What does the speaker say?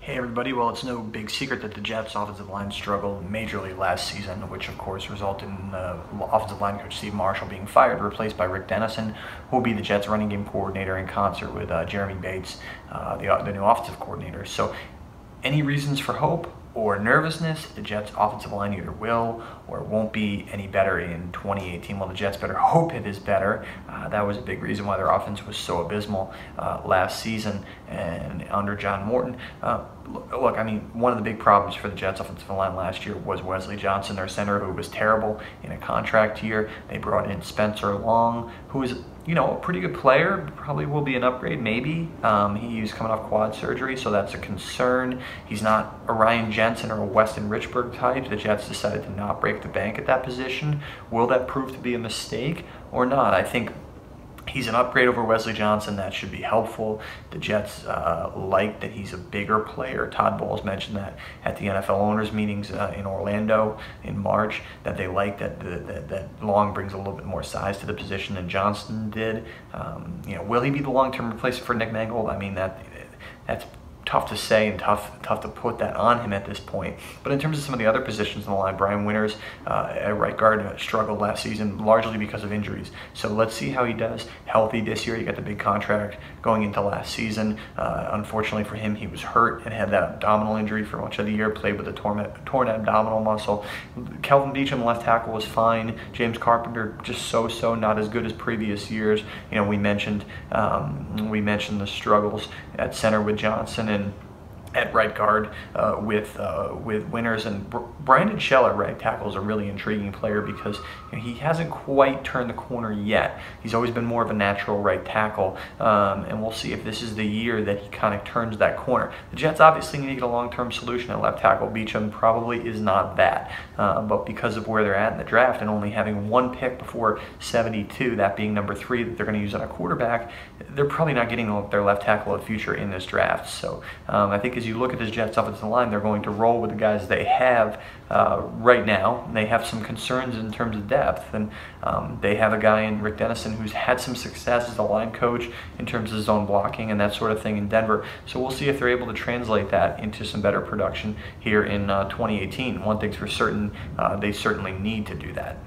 Hey everybody, well it's no big secret that the Jets offensive line struggled majorly last season, which of course resulted in offensive line coach Steve Marshall being fired, replaced by Rick Dennison, who will be the Jets running game coordinator in concert with Jeremy Bates, the new offensive coordinator. So any reasons for hope or nervousness? The Jets offensive line either will or won't be any better in 2018. Well, the Jets better hope it is better. That was a big reason why their offense was so abysmal last season and under John Morton. Look, I mean, one of the big problems for the Jets offensive line last year was Wesley Johnson, their center, who was terrible in a contract year. They brought in Spencer Long, who is, you know, a pretty good player, probably will be an upgrade, maybe. He's coming off quad surgery, so that's a concern. He's not a Ryan Jensen or a Weston Richburg type. The Jets decided to not break the bank at that position. Will that prove to be a mistake or not? I think he's an upgrade over Wesley Johnson. That should be helpful. The Jets like that he's a bigger player. Todd Bowles mentioned that at the NFL owners meetings in Orlando in March, that they like that Long brings a little bit more size to the position than Johnson did. You know, will he be the long-term replacement for Nick Mangold? I mean, that's tough to say and tough to put that on him at this point. But in terms of some of the other positions in the line, Brian Winters at right guard struggled last season largely because of injuries. So let's see how he does healthy this year. He got the big contract going into last season. Unfortunately for him, he was hurt and had that abdominal injury for much of the year, played with a torn abdominal muscle. Kelvin Beachum, left tackle, was fine. James Carpenter, just so, not as good as previous years. You know, we mentioned the struggles at center with Johnson and at right guard with Winters, and Brandon Shell at right tackle is a really intriguing player because, you know, he hasn't quite turned the corner yet. He's always been more of a natural right tackle, and we'll see if this is the year that he kind of turns that corner. The Jets obviously need to get a long-term solution at left tackle. Beachum probably is not that, but because of where they're at in the draft and only having one pick before 72, that being number 3 that they're going to use on a quarterback, they're probably not getting their left tackle of the future in this draft. So I think as you look at this Jets offensive line, they're going to roll with the guys they have right now. They have some concerns in terms of depth, and they have a guy in Rick Dennison who's had some success as a line coach in terms of zone blocking and that sort of thing in Denver. So we'll see if they're able to translate that into some better production here in 2018. One thing's for certain, they certainly need to do that.